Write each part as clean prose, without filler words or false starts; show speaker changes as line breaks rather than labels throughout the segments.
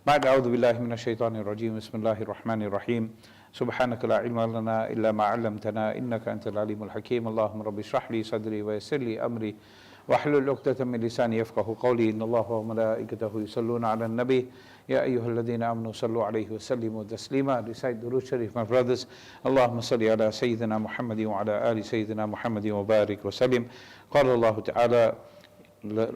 بعد أعوذ بالله من الشيطان الرجيم بسم الله الرحمن الرحيم سبحانك لا علم لنا إلا ما علمتنا إنك أنت العليم الحكيم اللهم رب اشرح لي صدري ويسر لي أمري واحلل عقدة من لساني يفقهوا قولي إن الله وملائكته يصلون على النبي يا أيها الذين آمنوا صلوا عليه وسلموا تسليما. Recite Durood Sharif, my brothers. اللهم صل على سيدنا محمد وعلى آل سيدنا محمد وبارك وسلم. قال الله تعالى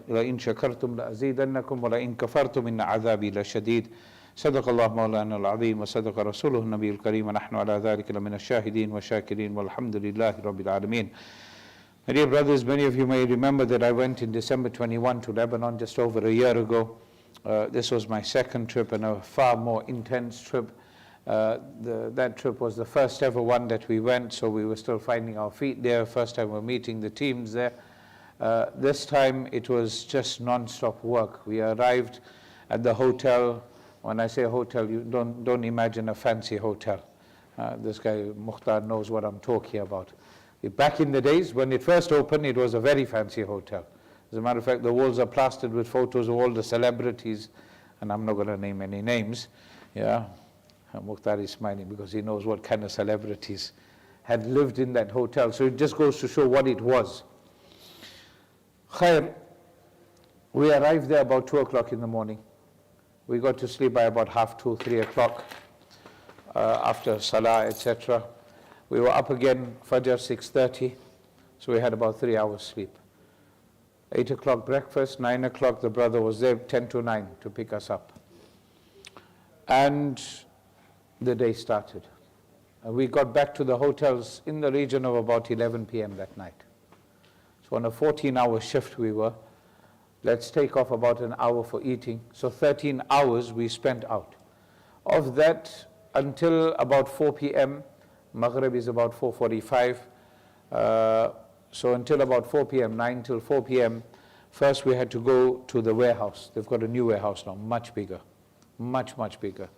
لئن شكرتم لأزيدنكم ولئن كفرتم إن عذابي لشديد. صدق الله مولانا العظيم وصدق رسوله النبي الكريم ونحن على ذلك لمن الشاهدين والشاكرين والحمد لله رب العالمين. My dear brothers, many of you may remember that I went in December 21 to Lebanon just over a year ago. This was my second trip and a far more intense trip. That trip was the first ever one that we went, so we were still finding our feet there. First time we were meeting the teams there. This time it was just non-stop work. We arrived at the hotel. When I say hotel, you don't imagine a fancy hotel. This guy Mukhtar knows what I'm talking about. Back in the days when it first opened, it was a very fancy hotel. As a matter of fact, the walls are plastered with photos of all the celebrities, and I'm not going to name any names. Yeah, Mukhtar is smiling because he knows what kind of celebrities had lived in that hotel. So it just goes to show what it was. Khair, we arrived there about 2 o'clock in the morning. We got to sleep by about 2:30, 3 o'clock after Salah, etc. We were up again, Fajr 6:30, so we had about 3 hours sleep. 8 o'clock breakfast, 9 o'clock the brother was there, 10 to 9 to pick us up. And the day started. We got back to the hotels in the region of about 11 p.m. that night. So on a 14-hour shift we were. Let's take off about an hour for eating. So 13 hours we spent out. Of that, until about 4 p.m., Maghrib is about 4:45. So until about 4 p.m., 9 till 4 p.m., first we had to go to the warehouse. They've got a new warehouse now, much bigger, much, much bigger.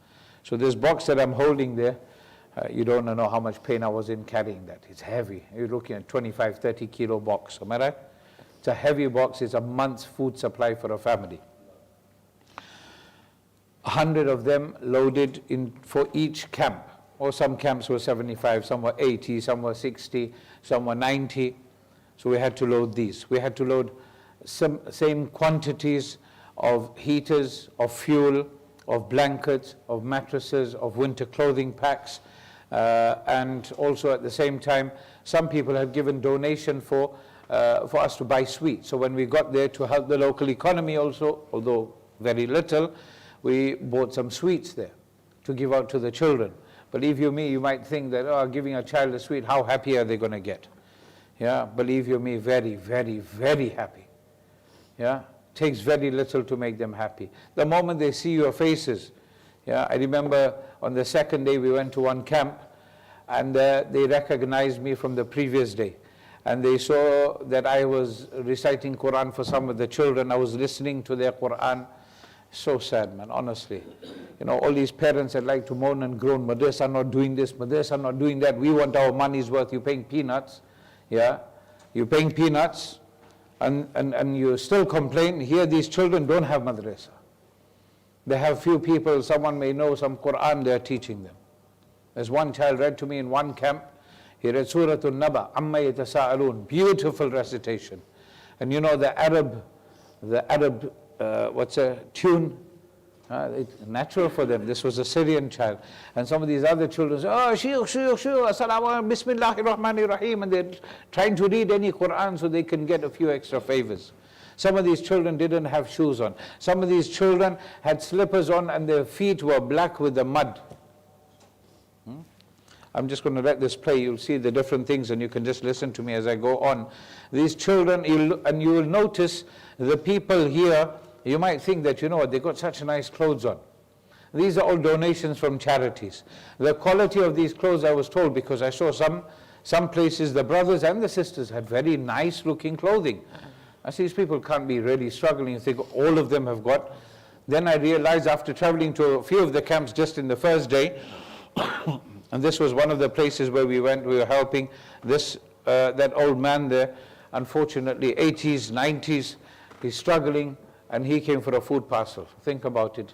So this box that I'm holding there, you don't know how much pain I was in carrying that. It's heavy. You're looking at 25, 30 kilo box, am I right? It's a heavy box. It's a month's food supply for a family. 100 of them loaded in for each camp. Or some camps were 75, some were 80, some were 60, some were 90. So we had to load these. We had to load same quantities of heaters, of fuel, of blankets, of mattresses, of winter clothing packs. And also at the same time, some people had given donation for us to buy sweets. So when we got there to help the local economy also, although very little, we bought some sweets there to give out to the children. Believe you me, you might think that, oh, giving a child a sweet, how happy are they going to get? Yeah, believe you me, very, very, very happy. Yeah, takes very little to make them happy. The moment they see your faces, yeah, I remember on the second day we went to one camp and they recognized me from the previous day. And they saw that I was reciting Quran for some of the children. I was listening to their Quran. So sad, man, honestly. You know, all these parents that like to moan and groan, madrasa not doing this, madrasa not doing that. We want our money's worth. You're paying peanuts. Yeah, you're paying peanuts and you still complain. Here these children don't have madrasa. They have few people, someone may know some Quran they're teaching them. There's one child read to me in one camp. He read Surah An-Naba, Amma Yatasa'alun, beautiful recitation. And you know the Arab what's a tune? It's natural for them. This was a Syrian child. And some of these other children say, oh, Shaykh, As-Salaam, Bismillahir Rahmanir Rahim. And they're trying to read any Quran so they can get a few extra favors. Some of these children didn't have shoes on. Some of these children had slippers on and their feet were black with the mud. I'm just going to let this play. You'll see the different things and you can just listen to me as I go on. These children, and you will notice the people here, you might think that, you know what, they got such nice clothes on. These are all donations from charities. The quality of these clothes, I was told, because I saw some places, the brothers and the sisters had very nice looking clothing. I see these people can't be really struggling. You think all of them have got. Then I realized after traveling to a few of the camps just in the first day, and this was one of the places where we went, we were helping this, that old man there, unfortunately 80s, 90s, he's struggling, and he came for a food parcel. Think about it.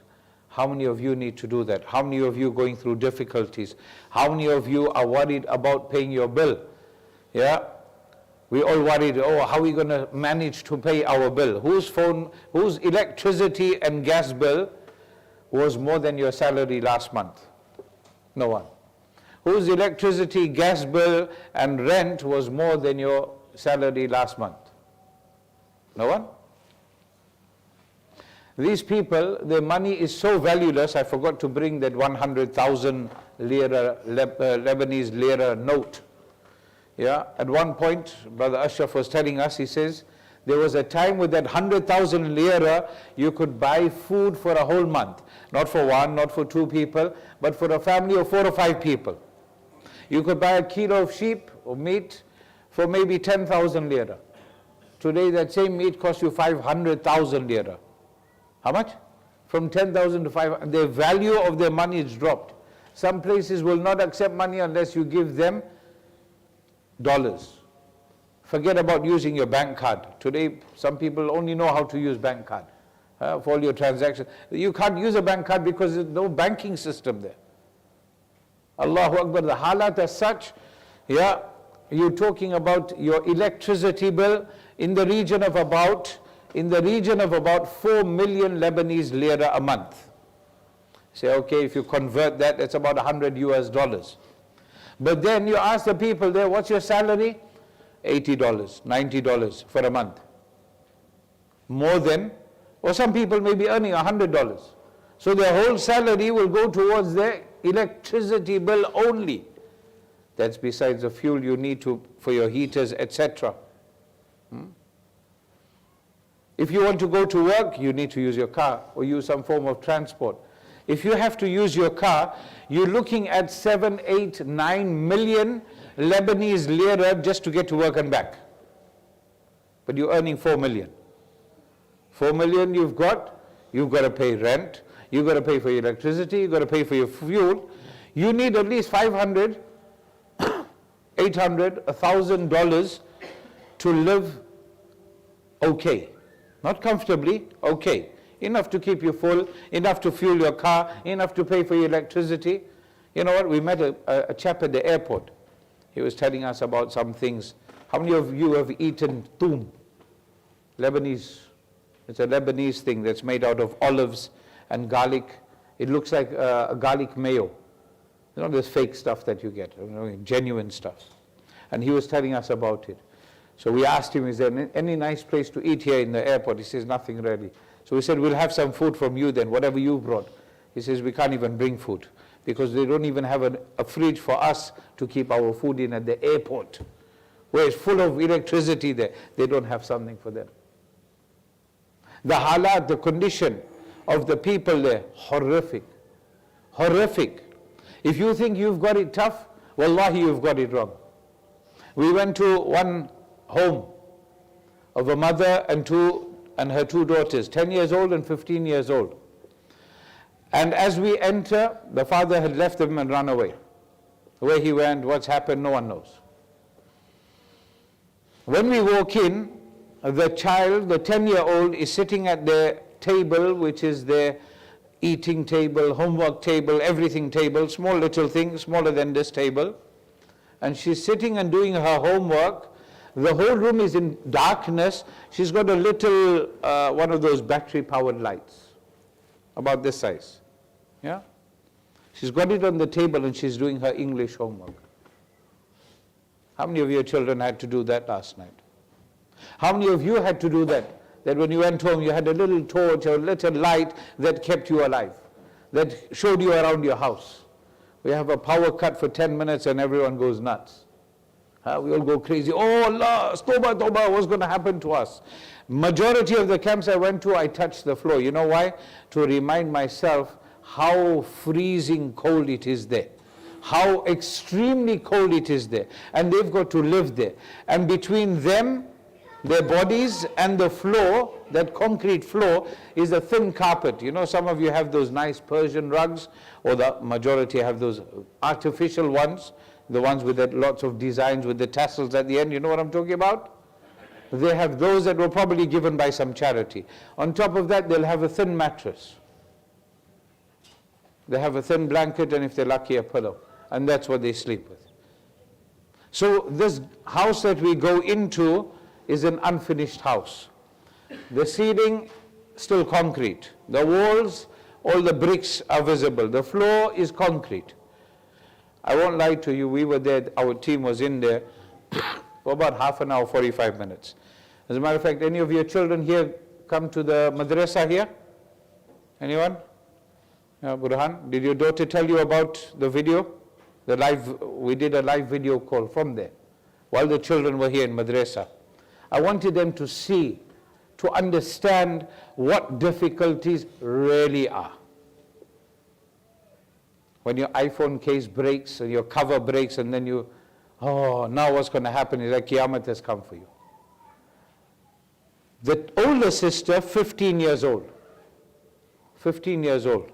How many of you need to do that? How many of you are going through difficulties? How many of you are worried about paying your bill? Yeah? We all worried, oh, how are we going to manage to pay our bill? Whose electricity and gas bill was more than your salary last month? No one. Whose electricity, gas bill and rent was more than your salary last month? No one? These people, their money is so valueless. I forgot to bring that 100,000 lira, Lebanese lira note. Yeah, at one point, Brother Ashraf was telling us, he says, there was a time with that 100,000 lira, you could buy food for a whole month. Not for one, not for two people, but for a family of 4 or 5 people. You could buy a kilo of sheep or meat for maybe 10,000 lira. Today that same meat costs you 500,000 lira. How much? From 10,000 to 5,000. The value of their money is dropped. Some places will not accept money unless you give them dollars. Forget about using your bank card. Today, some people only know how to use bank card for all your transactions. You can't use a bank card because there's no banking system there. Allahu Akbar, the halat as such, yeah, you're talking about your electricity bill in the region of about 4 million Lebanese lira a month. Say, okay, if you convert that, it's about $100 US. But then you ask the people there, what's your salary? $80, $90 for a month. More than, or some people may be earning $100. So their whole salary will go towards their electricity bill only. That's besides the fuel you need for your heaters, etc. If you want to go to work, you need to use your car or use some form of transport. If you have to use your car, you're looking at 7, 8, 9 million Lebanese lira just to get to work and back. But you're earning 4 million. 4 million you've got to pay rent, you've got to pay for your electricity, you've got to pay for your fuel. You need at least $500, $800, $1,000 to live okay. Not comfortably, okay. Enough to keep you full, enough to fuel your car, enough to pay for your electricity. You know what, we met a chap at the airport. He was telling us about some things. How many of you have eaten toom? Lebanese. It's a Lebanese thing that's made out of olives and garlic. It looks like a garlic mayo. You know, this fake stuff that you get, genuine stuff. And he was telling us about it. So we asked him, is there any nice place to eat here in the airport? He says, nothing really. So we said, we'll have some food from you then, whatever you brought. He says, we can't even bring food because they don't even have a fridge for us to keep our food in at the airport, where it's full of electricity there. They don't have something for them. The halat, the condition of the people there, horrific. Horrific. If you think you've got it tough, wallahi, you've got it wrong. We went to one home of a mother and her 2 daughters, 10 years old and 15 years old. And as we enter, the father had left them and run away. Where he went, what's happened, no one knows. When we walk in, the child, the 10-year-old, is sitting at their table, which is their eating table, homework table, everything table, small little thing, smaller than this table. And she's sitting and doing her homework. The whole room is in darkness. She's got a little, one of those battery-powered lights, about this size. Yeah? She's got it on the table and she's doing her English homework. How many of your children had to do that last night? How many of you had to do that? That when you went home, you had a little torch or a little light that kept you alive, that showed you around your house. We have a power cut for 10 minutes and everyone goes nuts. We all go crazy. Oh Allah, Toba, Toba, what's going to happen to us? Majority of the camps I went to, I touched the floor. You know why? To remind myself how freezing cold it is there. How extremely cold it is there. And they've got to live there. And between them, their bodies and the floor, that concrete floor, is a thin carpet. You know, some of you have those nice Persian rugs, or the majority have those artificial ones, the ones with that lots of designs with the tassels at the end. You know what I'm talking about? They have those that were probably given by some charity. On top of that, they'll have a thin mattress. They have a thin blanket and if they're lucky a pillow. And that's what they sleep with. So this house that we go into is an unfinished house. The ceiling, still concrete. The walls, all the bricks are visible. The floor is concrete. I won't lie to you, we were there, our team was in there for about half an hour, 45 minutes. As a matter of fact, any of your children here come to the madrasa here? Anyone? Yeah, Burhan, did your daughter tell you about the video? We did a live video call from there while the children were here in madrasa. I wanted them to see, to understand what difficulties really are. When your iPhone case breaks and your cover breaks and then you, oh, now what's going to happen is like Qiyamah has come for you. The older sister, 15 years old, 15 years old,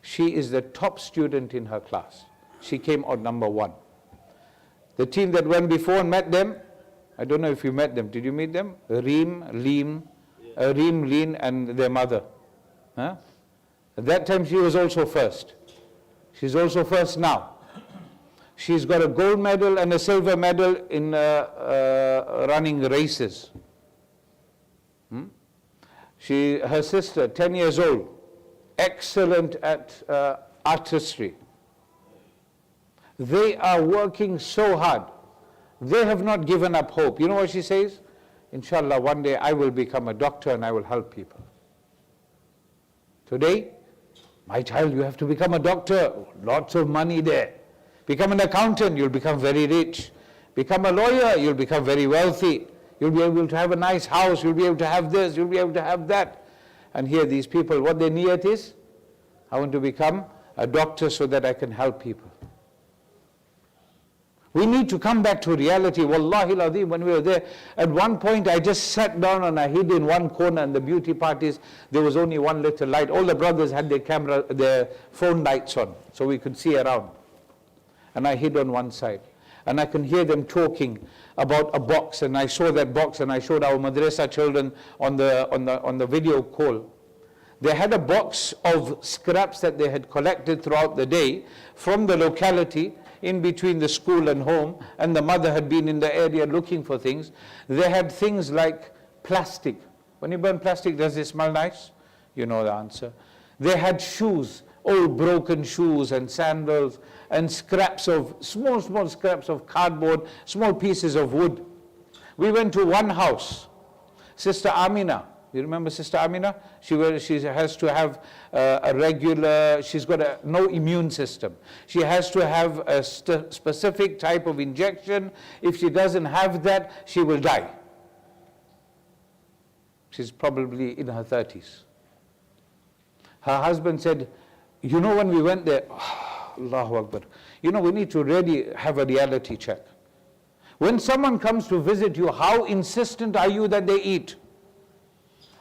she is the top student in her class. She came out number 1. The team that went before and met them, I don't know if you met them. Did you meet them? Reem, Leen, and their mother. Huh? At that time she was also first. She's also first now. She's got a gold medal and a silver medal in running races. Her sister, 10 years old, excellent at artistry. They are working so hard. They have not given up hope. You know what she says? Inshallah, one day I will become a doctor and I will help people. Today, my child, you have to become a doctor. Lots of money there. Become an accountant, you'll become very rich. Become a lawyer, you'll become very wealthy. You'll be able to have a nice house, you'll be able to have this, you'll be able to have that. And here these people, what their niyat is? I want to become a doctor so that I can help people. We need to come back to reality. Wallahi al-Azim, when we were there, at one point I just sat down and I hid in one corner, and the beauty parties, there was only one little light. All the brothers had their phone lights on, so we could see around. And I hid on one side. And I can hear them talking about a box, and I saw that box, and I showed our madrasa children on the video call. They had a box of scraps that they had collected throughout the day from the locality, in between the school and home, and the mother had been in the area looking for things. They had things like plastic. When you burn plastic, does it smell nice? You know the answer. They had shoes, old broken shoes and sandals, and scraps of, small scraps of cardboard, small pieces of wood. We went to one house. Sister Amina, you remember Sister Amina? She has to have a regular, she's got no immune system. She has to have a specific type of injection. If she doesn't have that, she will die. She's probably in her 30s. Her husband said, you know, when we went there, Allahu Akbar, you know, we need to really have a reality check. When someone comes to visit you, how insistent are you that they eat?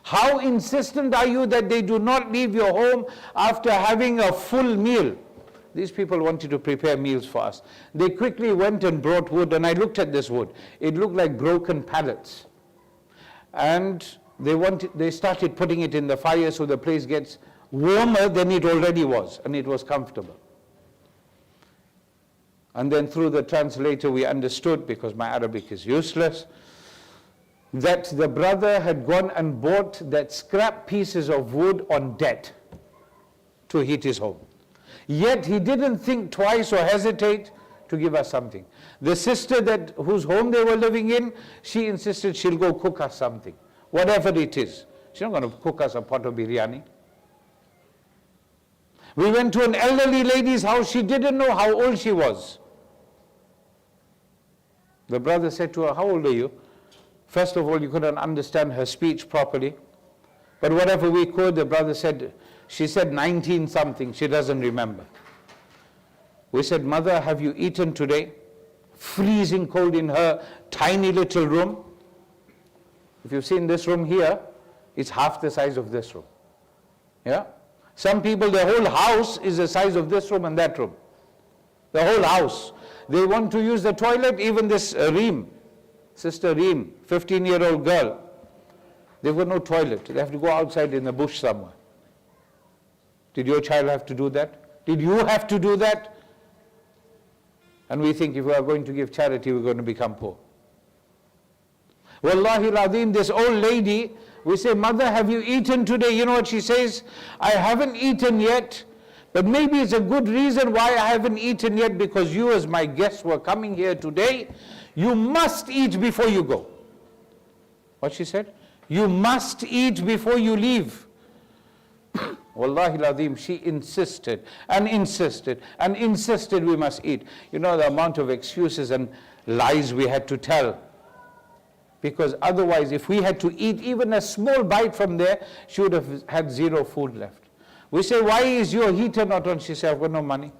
How insistent are you that they do not leave your home after having a full meal? These people wanted to prepare meals for us. They quickly went and brought wood, and I looked at this wood. It looked like broken pallets. And they started putting it in the fire so the place gets warmer than it already was, and it was comfortable. And then through the translator we understood, because my Arabic is useless, that the brother had gone and bought that scrap pieces of wood on debt to heat his home. Yet he didn't think twice or hesitate to give us something. The sister whose home they were living in, she insisted she'll go cook us something, whatever it is. She's not going to cook us a pot of biryani. We went to an elderly lady's house. She didn't know how old she was. The brother said to her, how old are you? First of all, you couldn't understand her speech properly. But whatever we could, the brother said, she said 19 something, she doesn't remember. We said, Mother, have you eaten today? Freezing cold in her tiny little room. If you've seen this room here, it's half the size of this room. Yeah? Some people, their whole house is the size of this room and that room. The whole house. They want to use the toilet, even this Reem, Sister Reem, 15-year-old girl, they've got no toilet. They have to go outside in the bush somewhere. Did your child have to do that? Did you have to do that? And we think if we are going to give charity, we're going to become poor. Wallahi al-Azim, this old lady, we say, "Mother, have you eaten today?" You know what she says? "I haven't eaten yet, but maybe it's a good reason why I haven't eaten yet, because you as my guests were coming here today. You must eat before you go." What she said? "You must eat before you leave." Wallahi al-Azim, she insisted and insisted and insisted we must eat. You know the amount of excuses and lies we had to tell. Because otherwise, if we had to eat even a small bite from there, she would have had zero food left. We say, "Why is your heater not on?" She said, "I've got no money."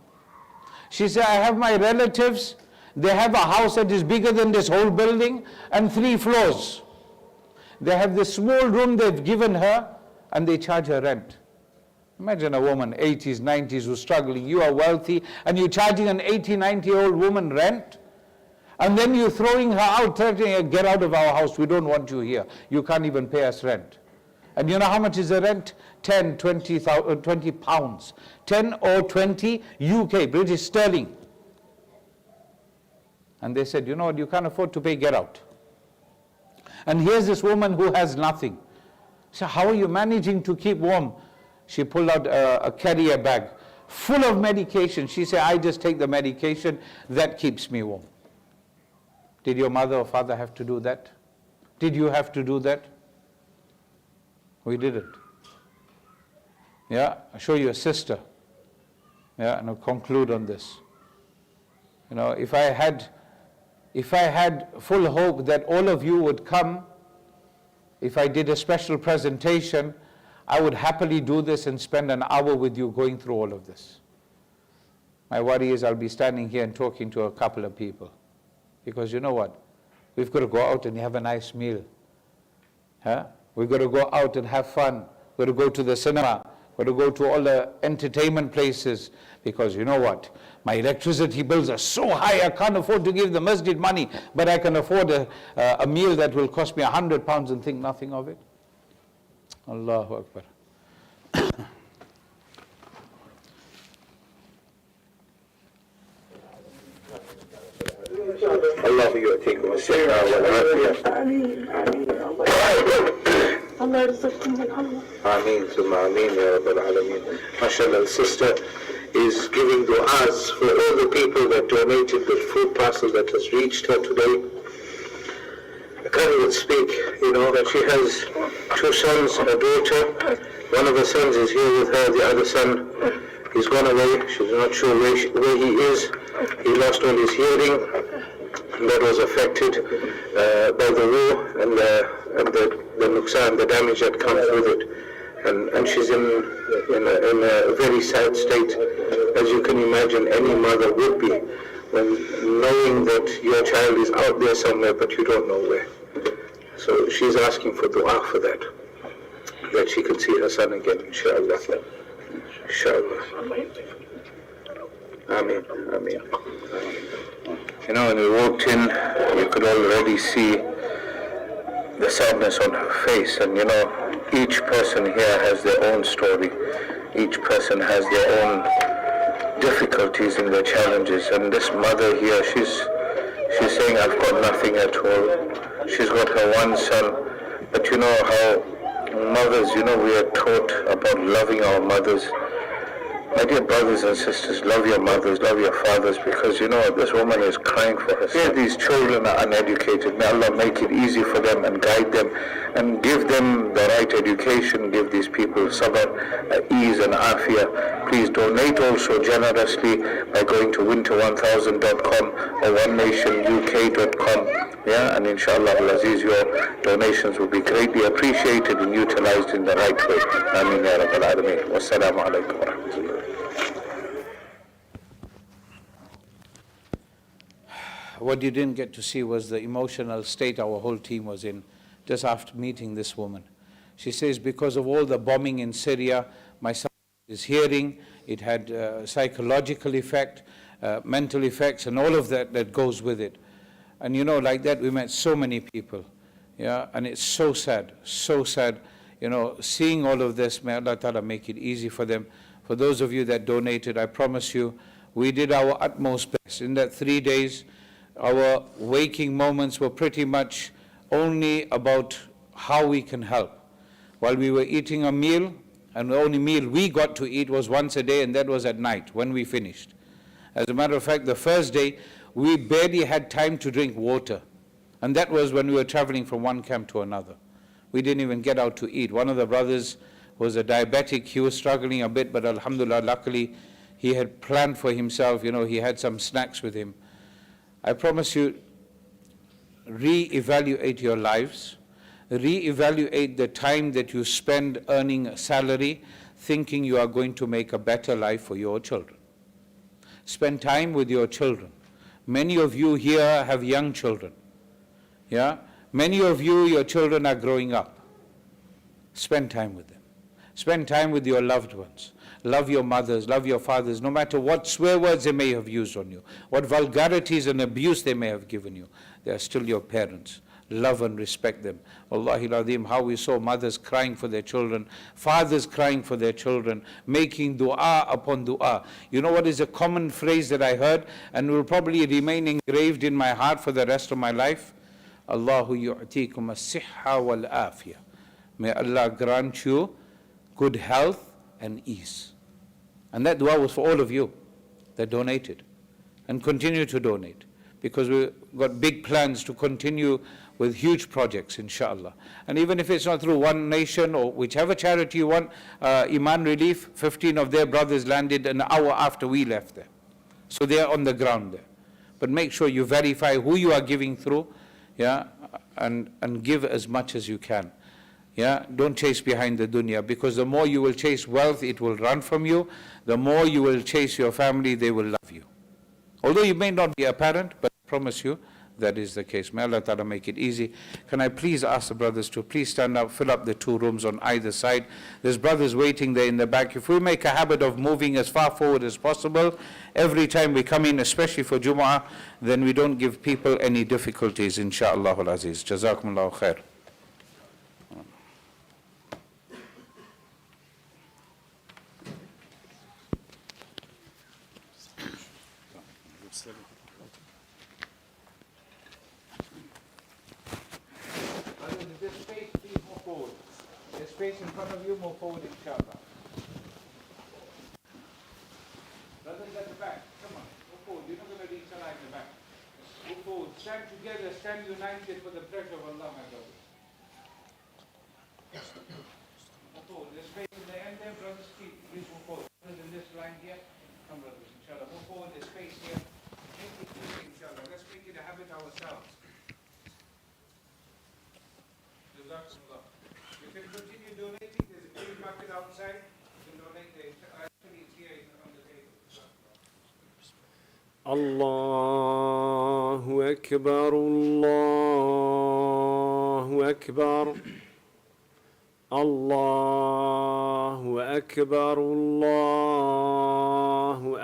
She said, "I have my relatives. They have a house that is bigger than this whole building and 3 floors. They have this small room they've given her and they charge her rent." Imagine a woman, 80s, 90s, who's struggling. You are wealthy and you're charging an 80, 90-year-old woman rent. And then you're throwing her out, threatening her, "Get out of our house, we don't want you here. You can't even pay us rent." And you know how much is the rent? 10, 20 pounds. 10 or 20 UK, British sterling. And they said, "You know what, you can't afford to pay, get out." And here's this woman who has nothing. So how are you managing to keep warm? She pulled out a carrier bag full of medication. She said, "I just take the medication, that keeps me warm." Did your mother or father have to do that? Did you have to do that? We didn't. Yeah, I'll show you a sister. Yeah, and I'll conclude on this. You know, if I had full hope that all of you would come, if I did a special presentation, I would happily do this and spend an hour with you going through all of this. My worry is I'll be standing here and talking to a couple of people. Because you know what? We've got to go out and have a nice meal. Huh? We've got to go out and have fun. We've got to go to the cinema. We've got to go to all the entertainment places. Because you know what? My electricity bills are so high, I can't afford to give the masjid money, but I can afford a meal that will cost me £100 and think nothing of it. Allahu Akbar.
الله يؤتيكم الصحة والعافية. آمين آمين الله يرزقكم من الله. آمين ثم آمين يا رب العالمين. MashaAllah, the sister is giving du'as for all the people that donated the food parcel that has reached her today. I can't even speak, you know, that she has 2 sons, a daughter. One of the sons is here with her, the other son, he's gone away. She's not sure where he is. He lost all his hearing. That was affected by the war and the nuqsan, the damage that comes with it. And she's in a very sad state, as you can imagine any mother would be, when knowing that your child is out there somewhere but you don't know where. So she's asking for dua for that she can see her son again, inshallah. Inshallah. Ameen, ameen. You know, when we walked in, you could already see the sadness on her face. And you know, each person here has their own story. Each person has their own difficulties and their challenges. And this mother here, she's saying, "I've got nothing at all." She's got her one son. But you know how mothers, you know, we are taught about loving our mothers. My dear brothers and sisters, love your mothers, love your fathers, because you know what, this woman is crying for her son. These children are uneducated. May Allah make it easy for them and guide them and give them the right education, give these people sabr, ease and afiyah. Please donate also generously by going to winter1000.com or onenationuk.com. Yeah, and inshallah al-Aziz, your donations will be greatly appreciated and utilized in the right way. Ameen ya Rabbal Alameen. Wassalamu alaikum wa rahmatullah.
What you didn't get to see was the emotional state our whole team was in just after meeting this woman. She says, because of all the bombing in Syria, my son is hearing, it had psychological effect, mental effects, and all of that goes with it. And you know, like that, we met so many people, yeah, and it's so sad, you know, seeing all of this. May Allah Ta'ala make it easy for them. For those of you that donated, I promise you, we did our utmost best. In that 3 days, our waking moments were pretty much only about how we can help. While we were eating a meal, and the only meal we got to eat was once a day, and that was at night when we finished. As a matter of fact, the first day, we barely had time to drink water. And that was when we were traveling from one camp to another. We didn't even get out to eat. One of the brothers was a diabetic. He was struggling a bit, but alhamdulillah, luckily, he had planned for himself. He had some snacks with him. I promise you, re-evaluate your lives. Re-evaluate the time that you spend earning a salary, thinking you are going to make a better life for your children. Spend time with your children. Many of you here have young children. Yeah? Many of you, your children are growing up. Spend time with them. Spend time with your loved ones. Love your mothers, love your fathers, no matter what swear words they may have used on you, what vulgarities and abuse they may have given you. They are still your parents. Love and respect them. Wallahi al-Azim, how we saw mothers crying for their children, fathers crying for their children, making dua upon dua. You know what is a common phrase that I heard and will probably remain engraved in my heart for the rest of my life? Allahu yu'tikum as-sihha wal-afiyah. May Allah grant you good health and ease. And that dua was for all of you that donated and continue to donate, because we've got big plans to continue with huge projects, inshallah. And even if it's not through One Nation or whichever charity you want, Iman Relief, 15 of their brothers landed an hour after we left there. So they're on the ground there. But make sure you verify who you are giving through, yeah, and give as much as you can. Yeah, don't chase behind the dunya, because the more you will chase wealth, it will run from you. The more you will chase your family, they will love you. Although you may not be apparent, but I promise you, that is the case. May Allah Ta'ala make it easy. Can I please ask the brothers to please stand up, fill up the 2 rooms on either side. There's brothers waiting there in the back. If we make a habit of moving as far forward as possible, every time we come in, especially for Jumu'ah, then we don't give people any difficulties, insha'Allah al-Aziz. Jazakumullahu khair. Space in front of you, move forward, inshallah. Brothers at the back, come on, move forward. You're not going to reach Salah in the back. Move forward, stand together, stand united for the pleasure of Allah, my brothers. Move forward, there's space in the end there, brothers, please move forward. Brothers in this line here, come brothers, inshallah. Move forward, there's space here. Make it easy, inshallah. Let's make it a habit ourselves. Jazakumullah. You can continue donating. There's a free bucket outside. You can donate there. Actually, it's here on the table.
الله أكبر الله أكبر الله أكبر الله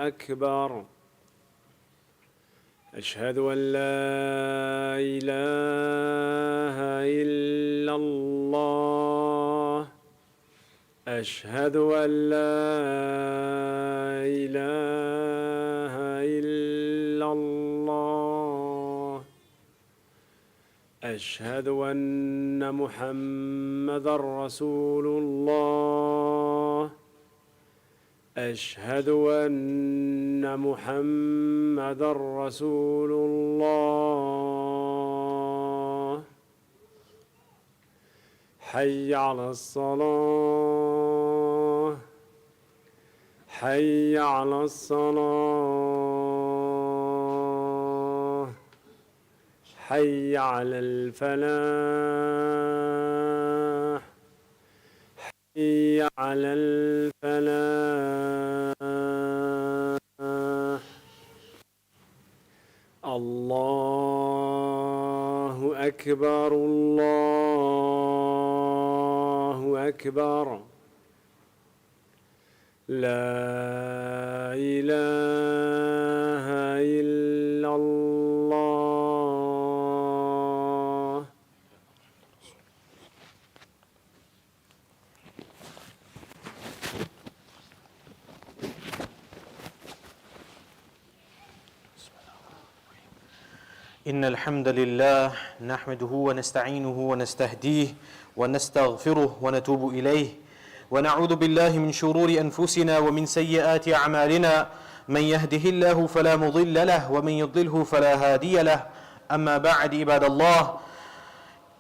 أكبر أشهد أن لا إله إلا الله أشهد أن لا إله إلا الله أشهد أن محمدًا رسول الله أشهد أن محمدًا رسول الله حي على الصلاة حي على الصلاة حي على الفلاح حي على الفلاح الله أكبر الله أكبر لا إله إلا الله
إن الحمد لله نحمده ونستعينه ونستهديه ونستغفره ونتوب إليه ونعوذ بالله من شرور أنفسنا ومن سيئات أعمالنا من يهده الله فلا مضل له ومن يضلله فلا هادي له أما بعد عباد الله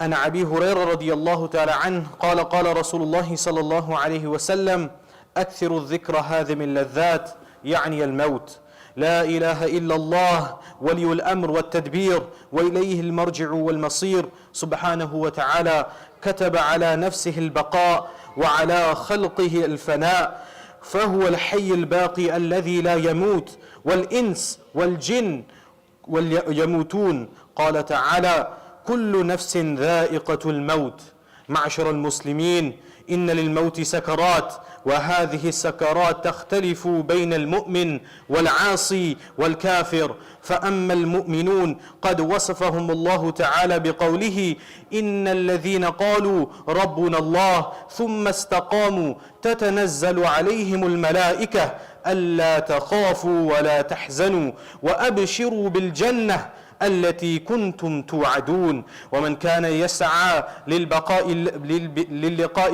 عن أبي هريرة رضي الله تعالى عنه قال رسول الله صلى الله عليه وسلم أكثر الذكر هادم اللذات يعني الموت لا إله إلا الله ولي الأمر والتدبير وإليه المرجع والمصير سبحانه وتعالى كتب على نفسه البقاء وعلى خلقه الفناء فهو الحي الباقي الذي لا يموت والإنس والجن يموتون قال تعالى كل نفس ذائقة الموت معشر المسلمين إن للموت سكرات وهذه السكرات تختلف بين المؤمن والعاصي والكافر فأما المؤمنون قد وصفهم الله تعالى بقوله إن الذين قالوا ربنا الله ثم استقاموا تتنزل عليهم الملائكة ألا تخافوا ولا تحزنوا وأبشروا بالجنة التي كنتم توعدون ومن كان يسعى للقاء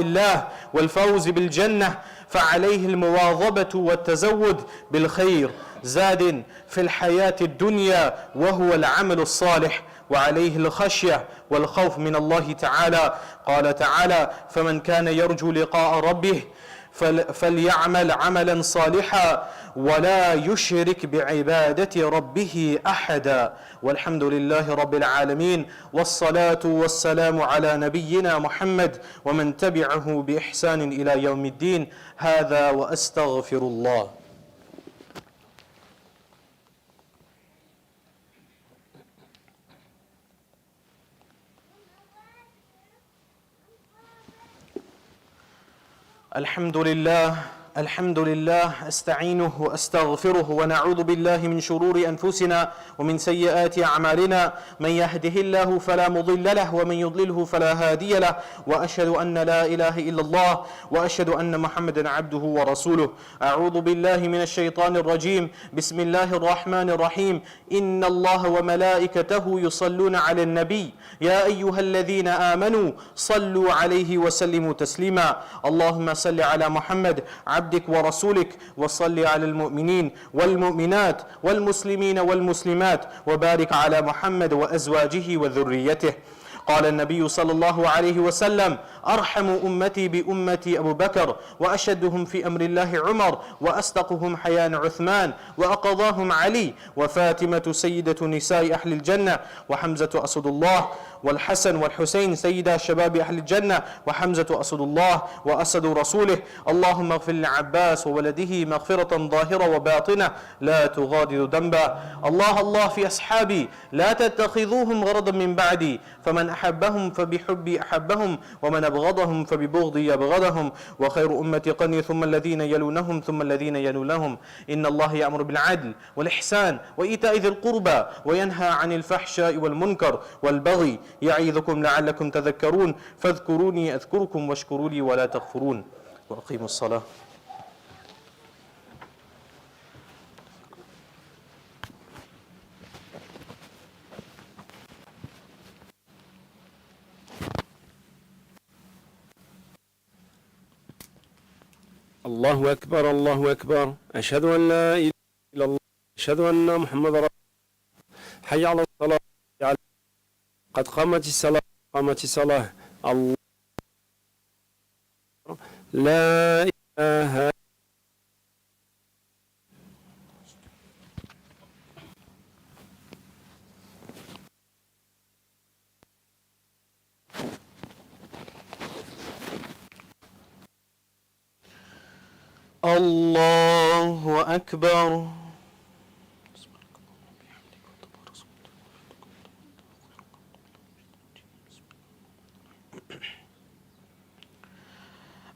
الله والفوز بالجنة فعليه المواظبة والتزود بالخير زاد في الحياة الدنيا وهو العمل الصالح وعليه الخشية والخوف من الله تعالى قال تعالى فمن كان يرجو لقاء ربه فليعمل عملا صالحا ولا يشرك بعبادة ربه أحدا والحمد لله رب العالمين والصلاة والسلام على نبينا محمد ومن تبعه بإحسان إلى يوم الدين هذا وأستغفر الله. الحمد لله أستعينه وأستغفره ونعوذ بالله من شرور أنفسنا ومن سيئات أعمالنا من يهده الله فلا مضل له ومن يضلله فلا هادي له وأشهد أن لا إله إلا الله وأشهد أن محمدا عبده ورسوله. أعوذ بالله من الشيطان الرجيم بسم الله الرحمن الرحيم إن الله وملائكته يصلون على النبي يا أيها الذين آمنوا صلوا عليه وسلموا تسليما اللهم صل على محمد عبدك ورسولك وصل على المؤمنين والمؤمنات والمسلمين والمسلمات وبارك على محمد وأزواجه وذريته. قال النبي صلى الله عليه وسلم أرحم أمتي بأمتي أبو بكر وأشدهم في أمر الله عمر وأصدقهم حياء عثمان وأقضاهم علي وفاطمة سيدة نساء أهل الجنة وحمزة أسد الله والحسن والحسين سيدا شباب أهل الجنة وحمزة أسد الله وأسد رسوله. اللهم اغفر لعباس وولده مغفرة ظاهرة وباطنة لا تغادر ذنبا. الله في أصحابي لا تتخذوهم غرضا من بعدي فمن أحبهم فبحبي أحبهم ومن أبغضهم فببغضي أبغضهم وخير أمتي قرني ثم الذين يلونهم ثم الذين يلونهم. إن الله يأمر بالعدل والإحسان وإيتاء ذي القربى وينهى عن الفحشاء والمنكر والبغي يعظكم لعلكم تذكرون فاذكروني أذكركم واشكروا لي ولا تكفرون وأقيموا الصلاة.
الله أكبر الله أكبر أشهد أن لا إله إلا الله أشهد أن محمد رسول الله حي على الصلاة قد قامت الصلاة الله لا إله
الله أكبر.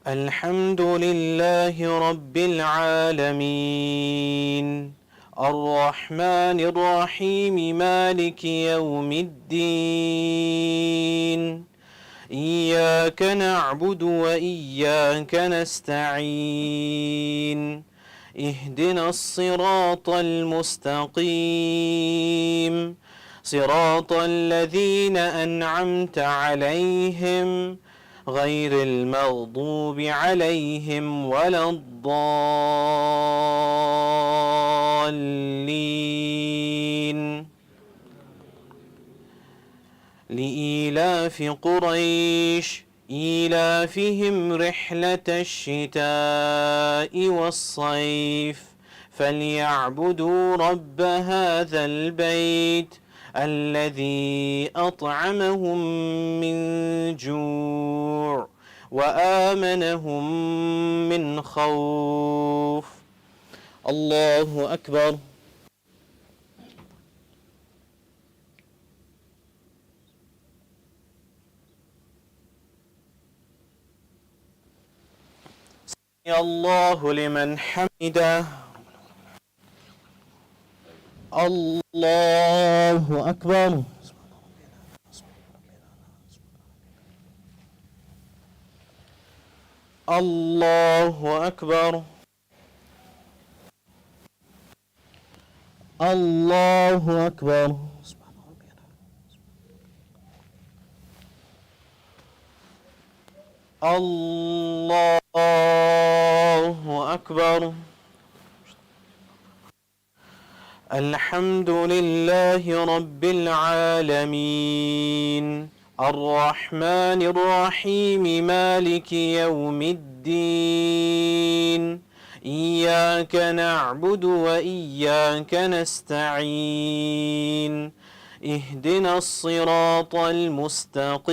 الحمد لله رب العالمين الرحمن الرحيم مالك يوم الدين إياك نعبد وإياك نستعين اهدنا الصراط المستقيم صراط الذين أنعمت عليهم غير المغضوب عليهم ولا الضالين. لإيلاف قريش إيلافهم رحلة الشتاء والصيف فليعبدوا رب هذا البيت الذي أطعمهم من جوع وآمنهم من خوف. الله أكبر. سمع الله لمن حمده. الله أكبر. الله أكبر. الله أكبر. الله أكبر. الحمد لله رب العالمين الرحمن الرحيم مالك يوم الدين إياك نعبد وإياك نستعين اهدنا الصراط المستقيم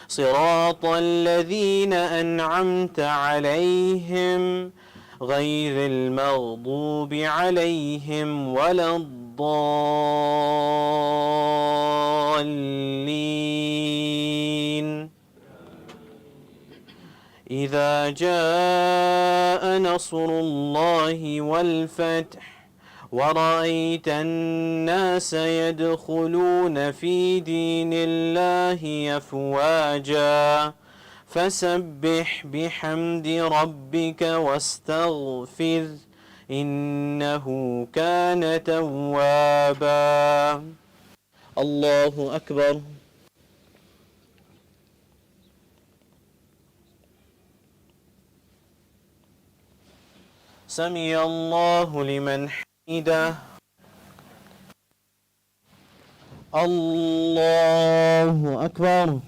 صراط الذين أنعمت عليهم غير المغضوب عليهم ولا الضالين. إذا جاء نصر الله والفتح ورأيت الناس يدخلون في دين الله أفواجا فسبح بحمد ربك واستغفر إنه كان توابا. الله أكبر. سمع الله لمن حمده. الله أكبر.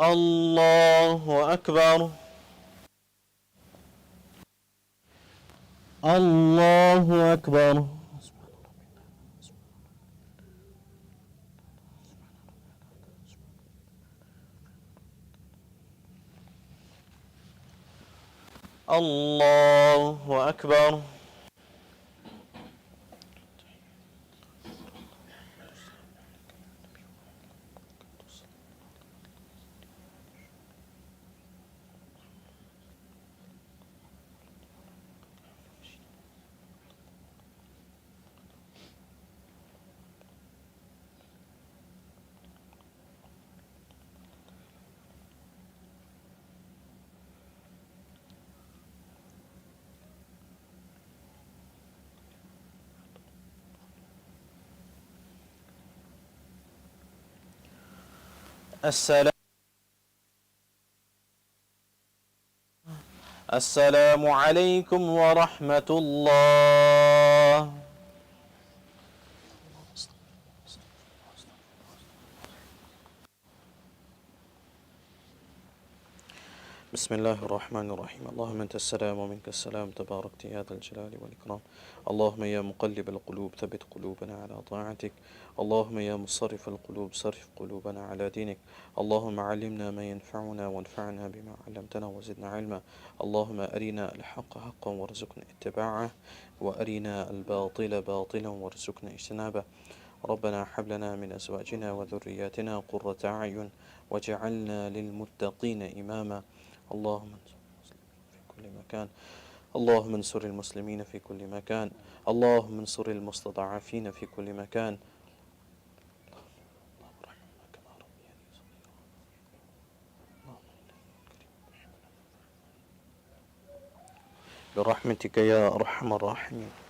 الله أكبر. الله أكبر. الله أكبر. السلام عليكم ورحمة الله. بسم الله الرحمن الرحيم. اللهم أنت السلام ومنك السلام تباركت يا ذا الجلال والإكرام. اللهم يا مقلب القلوب ثبت قلوبنا على طاعتك. اللهم يا مصرف القلوب صرف قلوبنا على دينك. اللهم علمنا ما ينفعنا وانفعنا بما علمتنا وزدنا علما. اللهم أرنا الحق حقا وارزقنا اتباعه وأرنا الباطل باطلا وارزقنا اجتنابه. ربنا هب لنا من أزواجنا وذرياتنا قرة أعين واجعلنا للمتقين إماما. اللهم في كل مكان. اللهم انصر المسلمين في كل مكان. اللهم انصر المستضعفين في كل مكان. برحمتك يا أرحم الراحمين.